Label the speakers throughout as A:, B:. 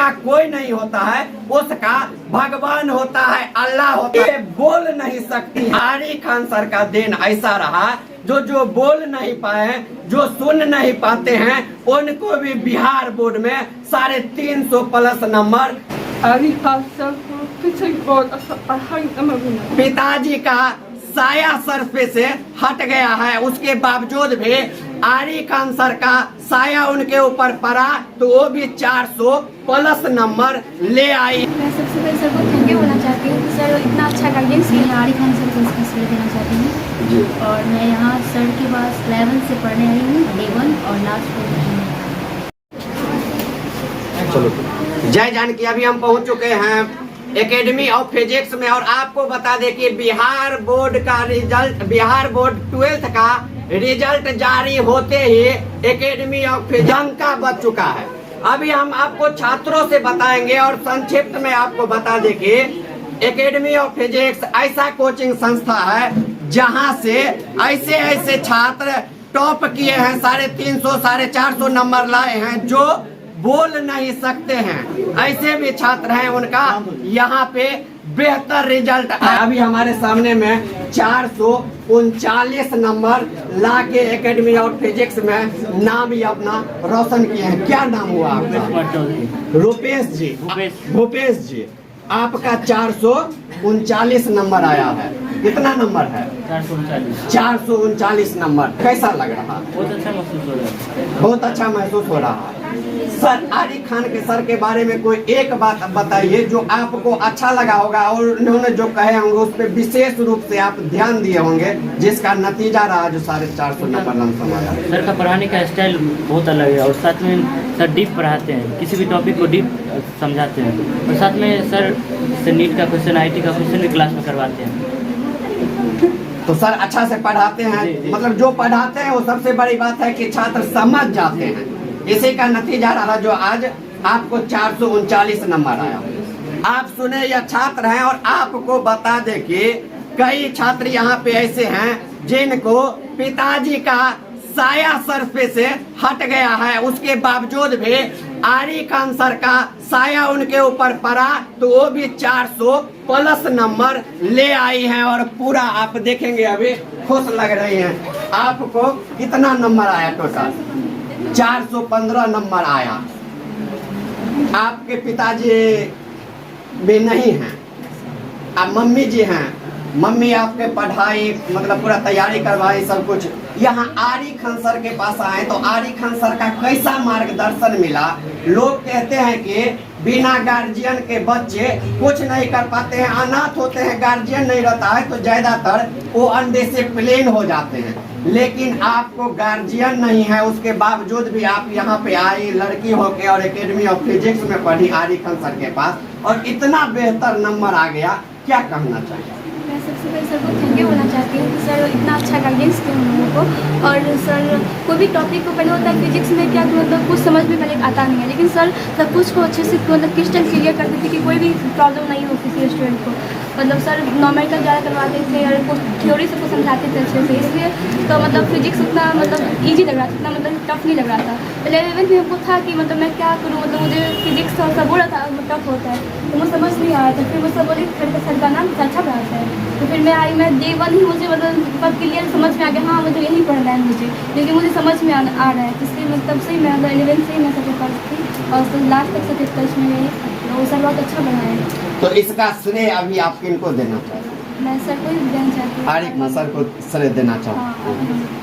A: उसका कोई नहीं होता है, उसका भगवान होता है, अल्लाह होता है। बोल नहीं सकती। आरी खान सर का दिन ऐसा रहा, जो बोल नहीं पाए, जो सुन नहीं पाते हैं, उनको भी बिहार बोर्ड में 350 प्लस नंबर।
B: आरी खान सर को पीछे बहुत अच्छा पढ़ाई नंबर
A: पिताजी का साया सर पे से हट गया है, उसके बावजूद भी आरी खान सर का साया उनके ऊपर पड़ा तो वो भी 400 प्लस नंबर ले आई।
C: मैं सबसे पहले सर को थैंक यू बोलना चाहती हूँ। सर इतना अच्छा गाइडेंस किया है, आरी खान सर को इसका श्रेय देना चाहती हूँ। और मैं यहाँ सर के पास 11 से पढ़ने आई हूँ, डे 1 और लास्ट
A: चलो जय जानकी। अभी हम पहुँच चुके हैं एकेडमी ऑफ फिजिक्स में, और आपको बता दें कि बिहार बोर्ड का रिजल्ट, बिहार बोर्ड 12th का रिजल्ट जारी होते ही एकेडमी ऑफ फिजिक्स का बच चुका है। अभी हम आपको छात्रों से बताएंगे और संक्षिप्त में आपको बता दें कि एकेडमी ऑफ फिजिक्स ऐसा कोचिंग संस्था है जहां से ऐसे ऐसे छात्र टॉप किए हैं, 350 450 नंबर लाए हैं, जो बोल नहीं सकते हैं। ऐसे भी छात्र हैं, उनका यहाँ पे बेहतर रिजल्ट है। अभी हमारे सामने में 439 नंबर ला के एकेडमी ऑफ फिजिक्स में नाम ही अपना रोशन किए हैं। क्या नाम हुआ आपका? रुपेश जी। भूपेश जी, आपका 439 नंबर आया है। कितना नंबर है? 439 नंबर। कैसा लग रहा?
D: बहुत अच्छा महसूस हो रहा है।
A: बहुत अच्छा महसूस हो रहा है। सर, आरी खान के सर के बारे में कोई एक बात बताइए जो आपको अच्छा लगा होगा और उन्होंने जो कहे होंगे उस पर विशेष रूप से आप ध्यान दिए होंगे, जिसका नतीजा रहा जो 450 नंबर आया।
D: सर का पढ़ाने का स्टाइल बहुत अलग है, और साथ में सर डीप पढ़ाते हैं, किसी भी टॉपिक को डीप समझाते हैं, और साथ में सर से नीट का क्वेश्चन, IT का क्वेश्चन भी क्लास में करवाते हैं।
A: तो सर अच्छा से पढ़ाते हैं।
D: जी।
A: मतलब जो पढ़ाते हैं वो सबसे बड़ी बात है कि छात्र समझ जाते हैं। इसी का नतीजा रहा जो आज आपको 439 नंबर आया। आप सुने यह छात्र हैं, और आपको बता दें कि कई छात्र यहाँ पे ऐसे हैं जिनको पिताजी का साया सर पे से हट गया है, उसके बावजूद भी आरी खान सर का साया उनके ऊपर पड़ा तो वो भी 400 प्लस नंबर ले आई हैं। और पूरा आप देखेंगे, अभी खुश लग रही हैं। आपको कितना नंबर आया? टोटल 415 नंबर आया। आपके पिताजी भी नहीं हैं, अब मम्मी जी हैं। मम्मी आपके पढ़ाई मतलब पूरा तैयारी करवाई, सब कुछ। यहाँ आरी खान सर के पास आए तो आरी खान सर का कैसा मार्गदर्शन मिला? लोग कहते हैं कि बिना गार्जियन के बच्चे कुछ नहीं कर पाते हैं, अनाथ होते हैं, गार्जियन नहीं रहता है तो ज्यादातर वो अनडिसिप्लिन हो जाते हैं। लेकिन आपको गार्जियन नहीं है, उसके बावजूद भी आप यहाँ पे आई लड़की होके और एकेडमी ऑफ फिजिक्स में पढ़ी आरी खान सर के पास, और इतना बेहतर नंबर आ गया। क्या कहना चाहिए?
C: मैं सबसे पहले सर को थैंक यू बोलना चाहती हूँ। सर इतना अच्छा गाइडेंस किया हम लोगों को। और सर कोई भी टॉपिक को पहले होता है फिजिक्स में क्या कि मतलब कुछ समझ में पहले आता नहीं है, लेकिन सर सब कुछ को अच्छे से मतलब क्रिस्टल क्लियर करते थे कि कोई भी प्रॉब्लम नहीं हो किसी स्टूडेंट को। मतलब सर नॉर्मल ज़्यादा करवाते थे और कुछ थ्योरी सबको समझाते थे अच्छे से, इसलिए तो मतलब फिजिक्स उतना मतलब ईजी लग रहा था, उतना मतलब टफ नहीं लग रहा था। पहले 11th में हमको था कि मतलब मैं क्या करूँ, मतलब मुझे फिजिक्स और सब बोला था टफ होता है तो मुझे समझ नहीं आ रहा था। फिर वो सब बोली सर का नाम अच्छा पढ़ाता है, तो फिर मैं आई। मैं डे 1 ही मुझे मतलब क्लियर समझ में आ गया, हाँ मुझे यही पढ़ना है मुझे, लेकिन मुझे समझ में आ रहा है। इसलिए मतलब से ही मैं 11th से ही मैं सबके पास थी और लास्ट तक सबके टच में गई, तो सर बहुत अच्छा पढ़ाया।
A: तो इसका श्रेय अभी आप किनको देना चाहते हैं?
C: मैं सर को ही देना चाहती हूँ,
A: आरी खान सर को श्रेय देना चाहते हैं।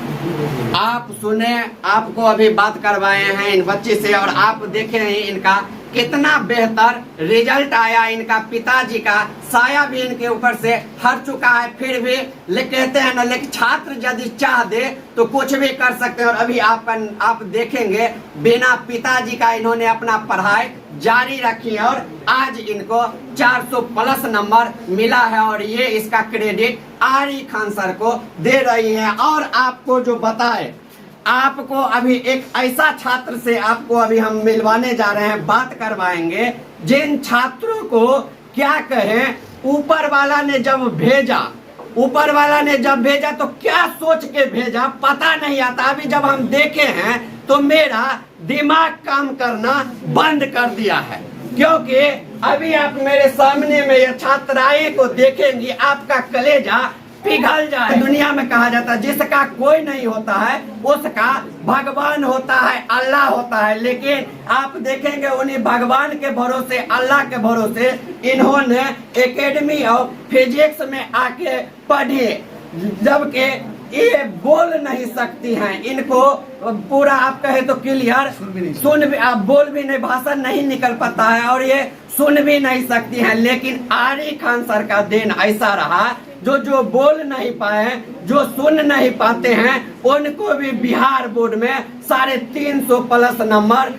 A: आप सुने, आपको अभी बात करवाए हैं इन बच्चे से, और आप देखे हैं इनका कितना बेहतर रिजल्ट आया। इनका पिताजी का साया भी इनके ऊपर से हट चुका है, फिर भी कहते हैं ना, लेकिन छात्र यदि चाह दे तो कुछ भी कर सकते हैं। और अभी आप देखेंगे बिना पिताजी का इन्होंने अपना पढ़ाई जारी रखी है, और आज इनको 400 प्लस नंबर मिला है, और ये इसका क्रेडिट आरी खान सर को दे रही है। और आपको जो बताए, आपको अभी एक ऐसा छात्र से आपको अभी हम मिलवाने जा रहे हैं, बात करवाएंगे, जिन छात्रों को क्या कहें, ऊपर वाला ने जब भेजा तो क्या सोच के भेजा पता नहीं आता। अभी जब हम देखे हैं तो मेरा दिमाग काम करना बंद कर दिया है। क्योंकि अभी आप मेरे सामने में ये छात्राएं को देखेंगी, आपका कलेजा पिघल जाए। दुनिया में कहा जाता है जिसका कोई नहीं होता है उसका भगवान होता है, अल्लाह होता है। लेकिन आप देखेंगे उन्हीं भगवान के भरोसे, अल्लाह के भरोसे इन्होंने एकेडमी ऑफ फिजिक्स में आके पढ़े, जबकि ये बोल नहीं सकती हैं। इनको पूरा आप कहे तो क्लियर सुन भी, आप बोल भी नहीं, भाषण नहीं निकल पाता है और ये सुन भी नहीं सकती हैं। लेकिन आरी खान सर का देन ऐसा रहा जो बोल नहीं पाए, जो सुन नहीं पाते हैं, उनको भी बिहार बोर्ड में 350 प्लस नंबर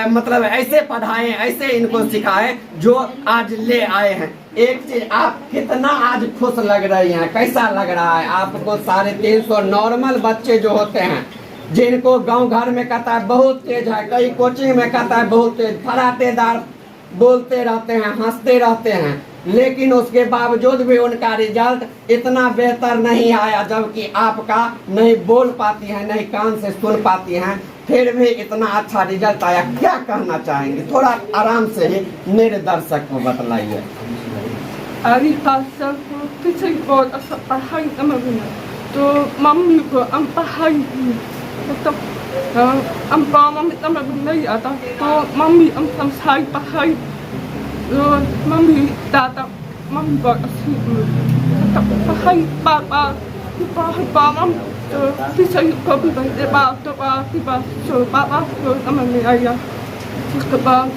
A: मतलब ऐसे पढ़ाए, ऐसे इनको सिखाए जो आज ले आए हैं। एक चीज, आप कितना आज खुश लग रही हैं, कैसा लग रहा है आपको? 350 नॉर्मल बच्चे जो होते हैं, जिनको गांव घर में कहता है बहुत तेज है, कई कोचिंग में कहता है बहुत तेज, फराटेदार बोलते रहते हैं, हंसते रहते हैं, लेकिन उसके बावजूद भी उनका रिजल्ट इतना बेहतर नहीं आया। जबकि आपका नहीं बोल पाती हैं, नहीं कान से सुन पाती हैं, फिर भी इतना अच्छा रिजल्ट आया। क्या कहना चाहेंगे? थोड़ा आराम से ही मेरे दर्शक को बतलाइए।
B: आरी खान सर को पीछे बहुत अच्छा पढ़ाई नमूना, तो मम्मी को हम पढ़ाई मतलब हमको मम्मी नमूना नहीं आता, तो मम्मी हम समझाई पढ़ाई, तो मम्मी दादा मम्मी बहुत अच्छी पढ़ाई पापा मम्मी तो पीछे को भी बनते बात तो बात की बात जो पापा को नमूना आया। उसके बाद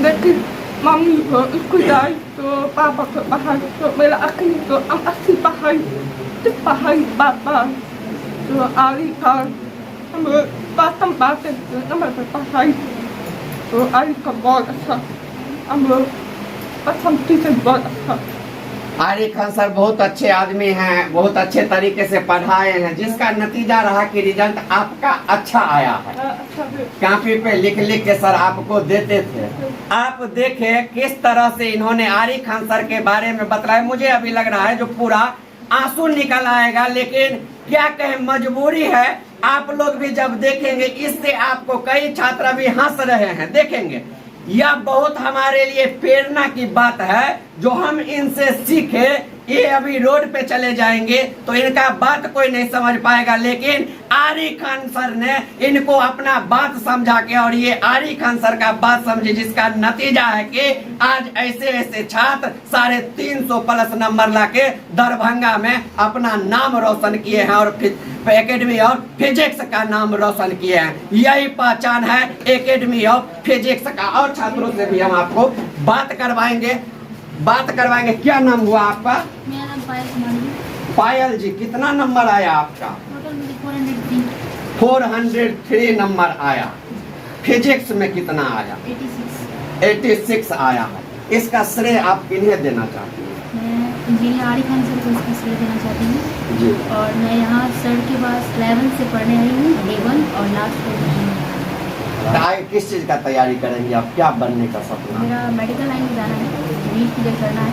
B: लेकिन मम्मी को स्कूल जाए तो पापा को पढ़ाई, तो मेरा अखिल तो हम अच्छी पढ़ाई तो पढ़ाई पापा तो आरी खान हम बातें नंबर पढ़ाई, तो आरी का बहुत अच्छा, हम लोग पसंद टीचर बहुत अच्छा।
A: आरी खान सर बहुत अच्छे आदमी हैं, बहुत अच्छे तरीके से पढ़ाए हैं, जिसका नतीजा रहा कि रिजल्ट आपका अच्छा आया है। कापी पे लिख लिख के सर आपको देते थे। आप देखे किस तरह से इन्होंने आरी खान सर के बारे में बतलाया। मुझे अभी लग रहा है जो पूरा आंसू निकल आएगा, लेकिन क्या कहें, मजबूरी है। आप लोग भी जब देखेंगे, इससे आपको कई छात्र भी हंस रहे हैं, देखेंगे। यह बहुत हमारे लिए प्रेरणा की बात है जो हम इनसे सीखे। ये अभी रोड पे चले जाएंगे तो इनका बात कोई नहीं समझ पाएगा, लेकिन आरी खान सर ने इनको अपना बात समझा के, और ये आरी खान सर का बात समझे, जिसका नतीजा है कि आज ऐसे ऐसे छात्र 350 प्लस नंबर लाके दरभंगा में अपना नाम रोशन किए हैं और एकेडमी ऑफ फिजिक्स का नाम रोशन किए हैं। यही पहचान है एकेडमी ऑफ फिजिक्स का। और छात्रों से भी हम आपको बात करवाएंगे। क्या नाम हुआ आपका?
C: मेरा नाम पायल कुमारी।
A: पायल जी, कितना नंबर आया आपका?
C: टोटल मुझे
A: 403 नंबर आया। फिजिक्स में कितना आया? 86 आया है। इसका श्रेय आप किन्हें देना चाहते हैं?
C: मैं इंजीनियर आरी खान सर को इसका श्रेय देना चाहती हूँ
A: जी।
C: और मैं यहाँ सर के पास 11 से पढ़ने आई हूँ, D1 और लास्ट
A: आगे किस चीज का तैयारी करेंगे आप? क्या बनने का सपना?
C: मेरा मेडिकल लाइन में जाना है, नीट क्लियर करना है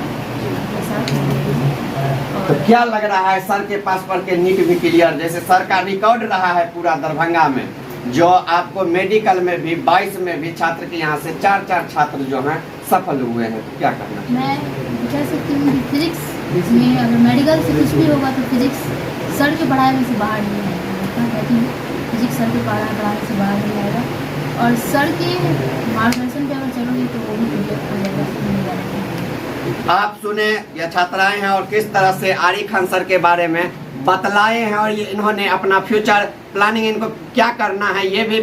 A: तो क्या लग रहा है सर के पास पढ़ के नीट भी क्लियर? जैसे सर का रिकॉर्ड रहा है पूरा दरभंगा में, जो आपको मेडिकल में भी 22 में भी छात्र के यहाँ से 4 छात्र जो हैं सफल हुए हैं। तो क्या करना?
C: मैं कह सकती हूँ कि फिजिक्स में अगर मेडिकल से कुछ भी होगा तो फिजिक्स सर के पढ़ाई में से बाहर नहीं आएगा। मैं कहती हूँ फिजिक्स सर के पढ़ाई से बाहर नहीं आएगा, और सर के मार्गदर्शन पे अगर चलोगे तो वो भी क्लियर हो जाएगा।
A: आप सुने यह छात्राएं हैं और किस तरह से आरी खान सर के बारे में बतलाए हैं, और ये इन्होंने अपना फ्यूचर प्लानिंग, इनको क्या करना है ये भी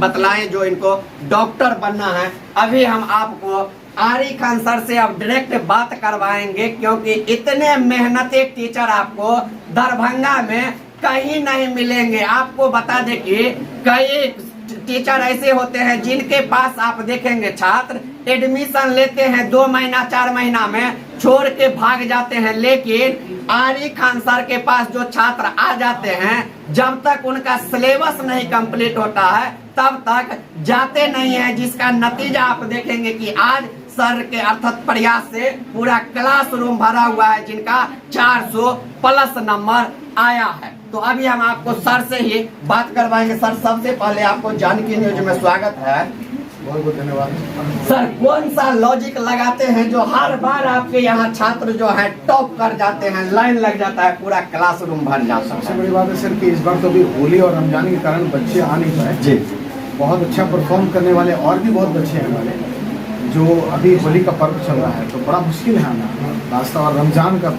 A: बतलाएं, जो इनको डॉक्टर बनना है। अभी हम आपको आरी खान सर से अब डायरेक्ट बात करवाएंगे, क्योंकि इतने मेहनती टीचर आपको दरभंगा में कहीं नहीं मिलेंगे। आपको बता दें कि कई टीचर ऐसे होते हैं जिनके पास आप देखेंगे छात्र एडमिशन लेते हैं 2 महीना 4 महीना में छोड़ के भाग जाते हैं, लेकिन आरी खान सर के पास जो छात्र आ जाते हैं, जब तक उनका सिलेबस नहीं कंप्लीट होता है तब तक जाते नहीं है, जिसका नतीजा आप देखेंगे कि आज सर के अर्थात प्रयास से पूरा क्लासरूम भरा हुआ है जिनका 400 प्लस नंबर आया है। तो अभी हम आपको सर से ही बात करवाएंगे। सर, सबसे पहले आपको जानकी न्यूज में स्वागत है।
E: बहुत बहुत धन्यवाद।
A: सर, कौन सा लॉजिक लगाते हैं जो हर बार आपके यहाँ छात्र जो है टॉप कर जाते हैं, लाइन लग जाता है, पूरा क्लासरूम भर जाता है?
E: सबसे बड़ी बात है सर कि इस बार तो अभी होली और रमजान के कारण बच्चे आ नहीं पाए
A: जी।
E: बहुत अच्छा परफॉर्म करने वाले और भी बहुत बच्चे हैं हमारे, जो अभी होली का पर्व चल रहा है तो बड़ा मुश्किल है आना। रास्ता और रमजान का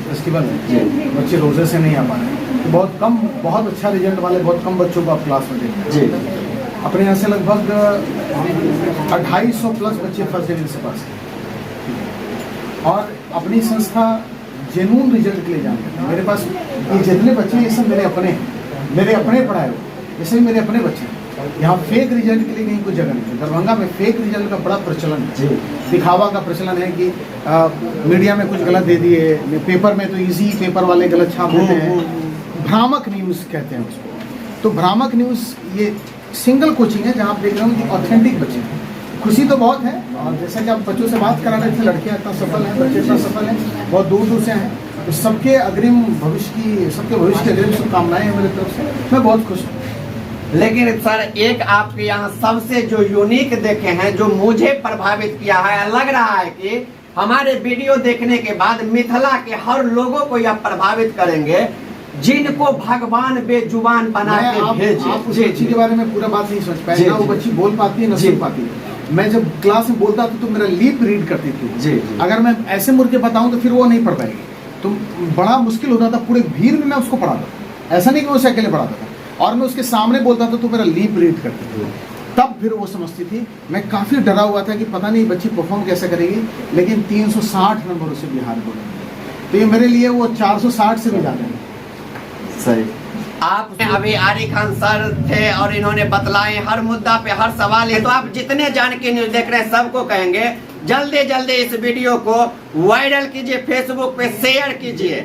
E: फेस्टिवल है, बच्चे रोजे से नहीं आ पा रहे तो बहुत कम, बहुत अच्छा रिजल्ट वाले बहुत कम बच्चों को आप क्लास में देखते हैं जी। अपने यहाँ से लगभग 250 प्लस बच्चे फर्स्ट डिवीजन से पास हैं और अपनी संस्था जेन्युइन रिजल्ट के लिए जानते हैं। मेरे पास ये जितने बच्चे हैं ये सब मेरे अपने पढ़ाए हुए, ये सभी मेरे अपने बच्चे हैं। यहाँ फेक रिजल्ट के लिए कहीं कोई जगह नहीं है। दरभंगा में फेक रिजल्ट का बड़ा प्रचलन है, दिखावा का प्रचलन है कि मीडिया में कुछ गलत दे दिए, पेपर में तो इजी पेपर वाले गलत छाप देते हैं, भ्रामक न्यूज़ कहते हैं उसको। तो भ्रामक न्यूज़ ये सिंगल कोचिंग है जहाँ आप देख रहे हो कि ऑथेंटिक बच्चे हैं। खुशी तो बहुत है और जैसा कि आप बच्चों से बात करा रहे थे, लड़कियाँ इतना सफल हैं, बच्चे इतना सफल हैं, बहुत दूर दूर से हैं, तो सबके भविष्य की अग्रिम शुभकामनाएं हैं मेरी तरफ से। मैं बहुत खुश हूँ।
A: लेकिन सर, एक आपके यहाँ सबसे जो यूनिक देखे हैं, जो मुझे प्रभावित किया है, लग रहा है कि हमारे वीडियो देखने के बाद मिथिला के हर लोगों को यह प्रभावित करेंगे जिनको भगवान बेजुबान बना के भेजे।
E: आप उस बच्ची के बारे में पूरा बात नहीं समझ पाए ना, वो बच्ची बोल पाती है, न सुन पाती है। मैं जब क्लास में बोलता था तो मेरा लिप रीड करती थी जी। अगर मैं ऐसे मुड़ के बताऊं तो फिर वो नहीं पढ़ पाएगी, तो बड़ा मुश्किल होता था। पूरे भीड़ में मैं उसको पढ़ाता था, ऐसा नहीं कि मैं उसे अकेले पढ़ाता था, और मैं उसके सामने बोलता था तो मेरा लिप रीड करती थी, तब फिर वो समझती थी। मैं काफ़ी डरा हुआ था कि पता नहीं बच्ची परफॉर्म कैसे करेगी, लेकिन 360 नंबर उसे बिहार बोलेंगे, तो ये मेरे लिए वो 460 से भी ज़्यादा है।
A: सही। आप अभी आरी खान सर थे और इन्होंने बतलाए हर मुद्दा पे हर सवाल है, तो आप जितने जानकी न्यूज देख रहे हैं सबको कहेंगे जल्दी जल्दी इस वीडियो को वायरल कीजिए, फेसबुक पे शेयर कीजिए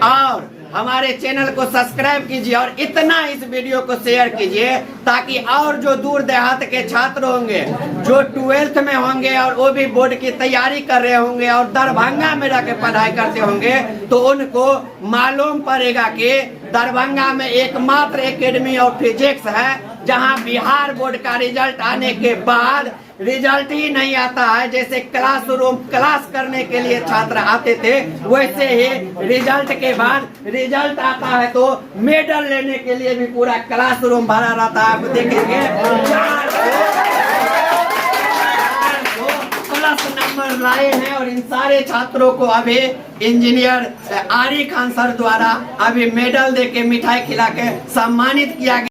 A: और हमारे चैनल को सब्सक्राइब कीजिए और इतना इस वीडियो को शेयर कीजिए ताकि और जो दूर देहात के छात्र होंगे, जो 12th में होंगे और वो भी बोर्ड की तैयारी कर रहे होंगे और दरभंगा में रह के पढ़ाई करते होंगे, तो उनको मालूम पड़ेगा कि दरभंगा में एकमात्र एकेडमी ऑफ फिजिक्स है जहां बिहार बोर्ड का रिजल्ट आने के बाद रिजल्ट ही नहीं आता है। जैसे क्लासरूम क्लास करने के लिए छात्र आते थे, वैसे ही रिजल्ट के बाद रिजल्ट आता है तो मेडल लेने के लिए भी पूरा क्लासरूम भरा रहता है। आप देखेंगे 400 प्लस नंबर लाए हैं और इन सारे छात्रों को अभी इंजीनियर आरी खान सर द्वारा अभी मेडल देके मिठाई खिला के सम्मानित किया गया।